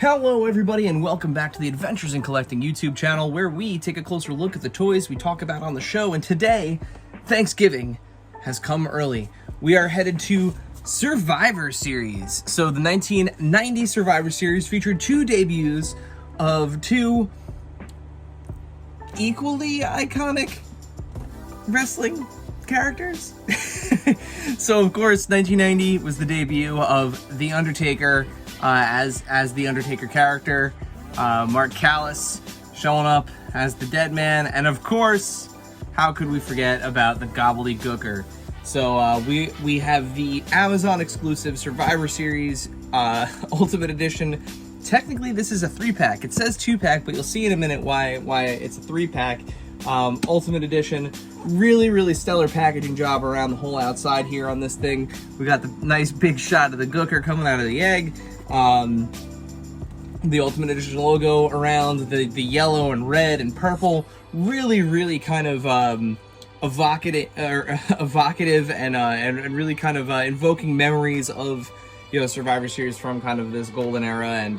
Hello everybody and welcome back to the Adventures in Collecting YouTube channel, where we take a closer look at the toys we talk about on the show. And today, Thanksgiving has come early. We are headed to Survivor Series. So the 1990 Survivor Series featured two debuts of two equally iconic wrestling characters. So of course 1990 was the debut of The Undertaker as the Undertaker character, Mark Callis showing up as the Dead Man, and of course, how could we forget about the Gobbledy Gooker? So we have the Amazon exclusive Survivor Series Ultimate Edition. Technically, this is a 3-pack. It says 2-pack, but you'll see in a minute why it's a 3-pack. Ultimate Edition. Really stellar packaging job around the whole outside here on this thing. We got the nice big shot of the Gooker coming out of the egg. The Ultimate Edition logo around the yellow and red and purple. Really kind of evocative and really kind of invoking memories of, you know, Survivor Series from kind of this golden era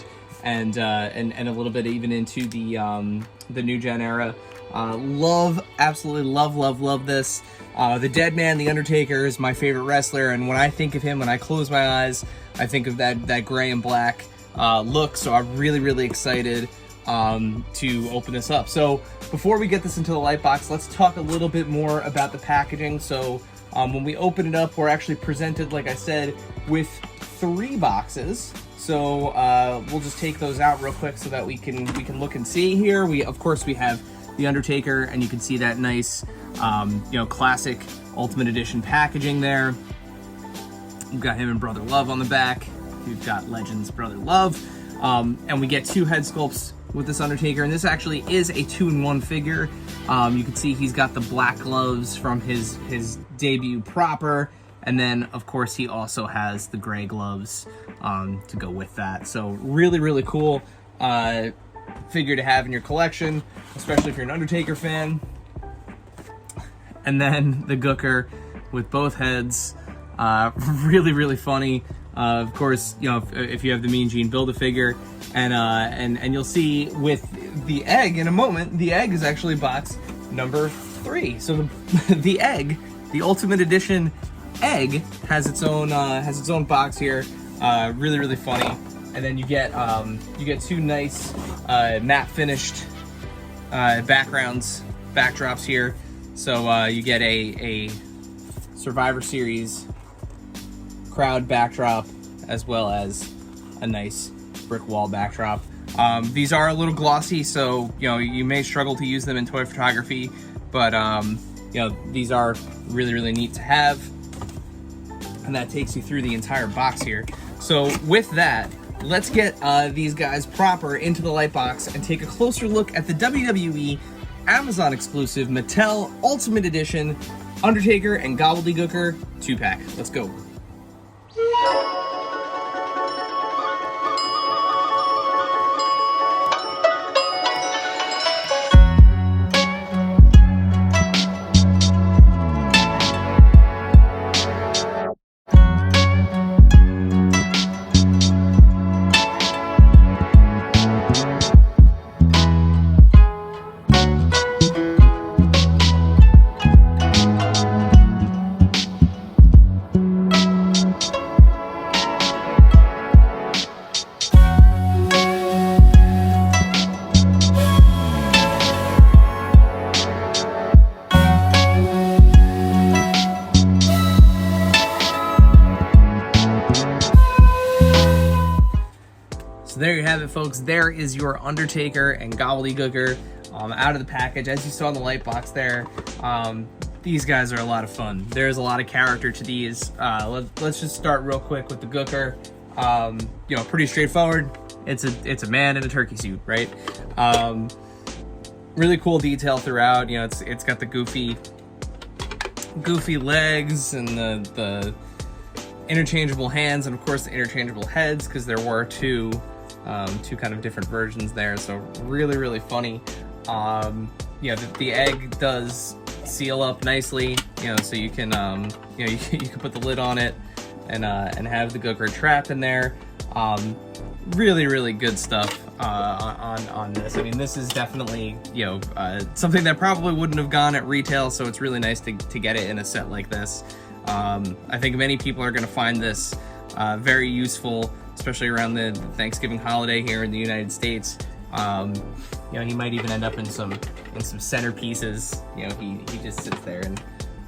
and a little bit even into the new gen era. Absolutely love this. The Dead Man, The Undertaker, is my favorite wrestler, and when I think of him, when I close my eyes, I think of that gray and black look, so I'm really excited to open this up. So before we get this into the light box, let's talk a little bit more about the packaging. So when we open it up, we're actually presented, like I said, with 3 boxes. So we'll just take those out real quick so that we can look and see here. Of course we have The Undertaker, and you can see that nice, classic Ultimate Edition packaging there. We've got him and Brother Love on the back. We've got Legends Brother Love. And we get 2 head sculpts with this Undertaker, and this actually is a 2-in-1 figure. You can see he's got the black gloves from his debut proper, and then, of course, he also has the gray gloves to go with that. So really cool figure to have in your collection, especially if you're an Undertaker fan. And then the Gooker with both heads, really funny. Of course, you know, if you have the Mean Gene Build-A-Figure, and you'll see with the egg in a moment, the egg is actually box number 3. So the egg, the Ultimate Edition egg, has its own box here. Really funny. And then you get 2 nice matte finished backdrops here. So you get a Survivor Series crowd backdrop as well as a nice brick wall backdrop. These are a little glossy, so you know you may struggle to use them in toy photography, but these are really neat to have, and that takes you through the entire box here. So with that, let's get these guys proper into the light box and take a closer look at the WWE Amazon exclusive Mattel Ultimate Edition Undertaker and Gobbledy Gooker 2-pack. Let's go. So there you have it, folks. There is your Undertaker and Gobbledy Gooker out of the package. As you saw in the light box there, these guys are a lot of fun. There's a lot of character to these. Let's just start real quick with the Gooker. Pretty straightforward. It's a man in a turkey suit, right? Really cool detail throughout. You know, it's got the goofy legs and the interchangeable hands, and of course the interchangeable heads, because there were two kind of different versions there. So really funny. The egg does seal up nicely, so you can you can put the lid on it and have the Gooker trapped in there. really, really good stuff on this. I mean, this is definitely, you know, something that probably wouldn't have gone at retail, so it's really nice to get it in a set like this. I think many people are going to find this very useful, especially around the Thanksgiving holiday here in the United States. You know, he might even end up in some centerpieces. You know, he just sits there and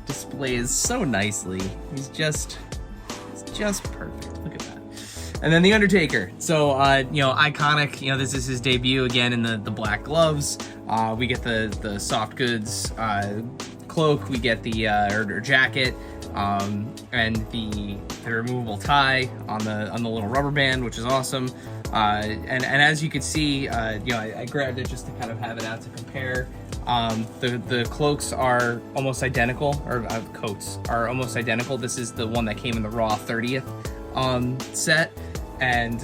displays so nicely. He's just perfect. Look at that. And then the Undertaker. So, you know, iconic. You know, this is his debut again in the black gloves. We get the soft goods cloak. We get the or jacket, and the removable tie on the little rubber band, which is awesome. And as you can see, you know, I grabbed it just to kind of have it out to compare. The cloaks are almost identical, or coats are almost identical. This is the one that came in the Raw 30th set, and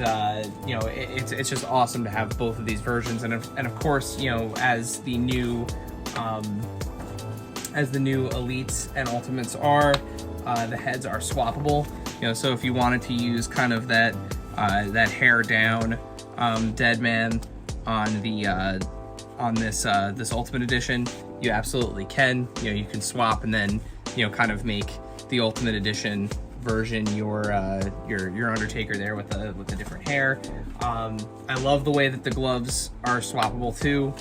you know, it's just awesome to have both of these versions. And of course, you know, as the new elites and ultimates are, the heads are swappable. You know, so if you wanted to use kind of that hair down dead man on the on this Ultimate Edition, you absolutely can. You know, you can swap and then, you know, kind of make the Ultimate Edition version your Undertaker there with the different hair. I love the way that the gloves are swappable too.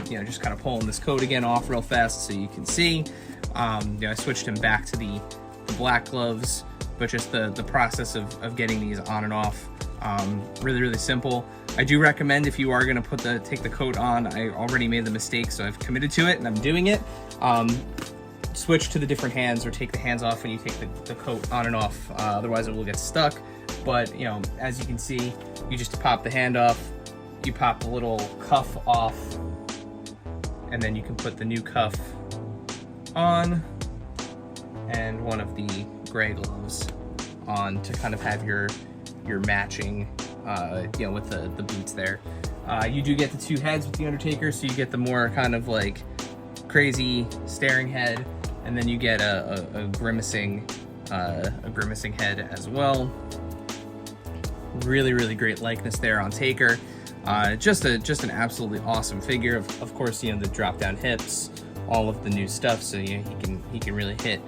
You know, just kind of pulling this coat again off real fast so you can see. You know, I switched him back to the black gloves, but just the process of getting these on and off, really, really simple. I do recommend, if you are going to take the coat on, I already made the mistake, so I've committed to it and I'm doing it. Switch to the different hands, or take the hands off when you take the coat on and off, otherwise it will get stuck. But, you know, as you can see, you just pop the hand off, you pop the little cuff off, and then you can put the new cuff on and one of the gray gloves on to kind of have your matching, you know, with the boots there. You do get the two heads with the Undertaker, so you get the more kind of like crazy staring head, and then you get a grimacing head as well. Really, really great likeness there on Taker. Just an absolutely awesome figure. Of course, you know, the drop down hips, all of the new stuff, so you know, he can really hit,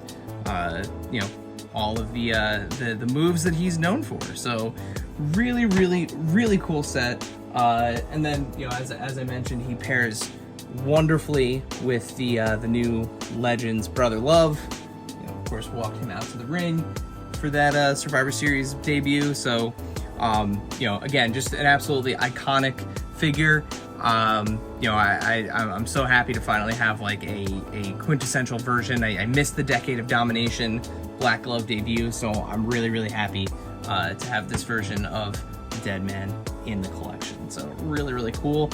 you know, all of the moves that he's known for. So really, really, really cool set. And then, you know, as I mentioned, he pairs wonderfully with the new Legends Brother Love. You know, of course, walked him out to the ring for that Survivor Series debut. So, you know, again, just an absolutely iconic figure. You know, I'm so happy to finally have like a quintessential version. I missed the Decade of Domination Black Glove debut, so I'm really, really happy to have this version of the Dead Man in the collection. So really, really cool.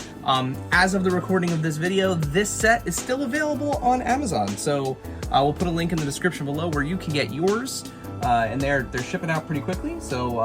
As of the recording of this video, this set is still available on Amazon. So we'll put a link in the description below where you can get yours. And they're shipping out pretty quickly. So,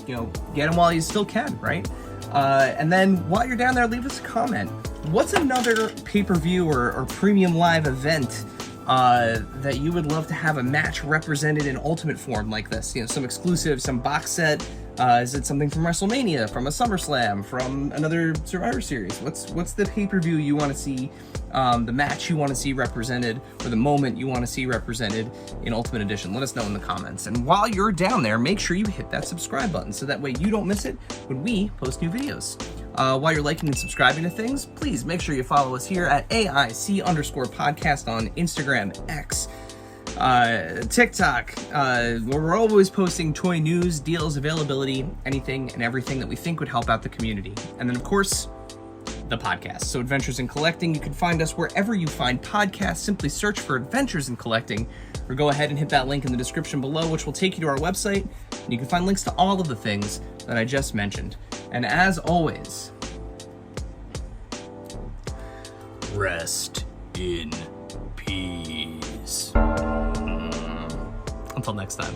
you know, get them while you still can, right? And then while you're down there, leave us a comment. What's another pay-per-view or premium live event that you would love to have a match represented in ultimate form like this? You know, some exclusive, some box set. Is it something from WrestleMania, from a SummerSlam, from another Survivor Series? What's the pay-per-view you want to see, the match you want to see represented, or the moment you want to see represented in Ultimate Edition? Let us know in the comments. And while you're down there, make sure you hit that subscribe button so that way you don't miss it when we post new videos. While you're liking and subscribing to things, please make sure you follow us here at AIC_podcast on Instagram, X, TikTok. We're always posting toy news, deals, availability, anything and everything that we think would help out the community. And then, of course, the podcast. So Adventures in Collecting, you can find us wherever you find podcasts. Simply search for Adventures in Collecting, or go ahead and hit that link in the description below, which will take you to our website, and you can find links to all of the things that I just mentioned. And as always, rest in peace. Until next time.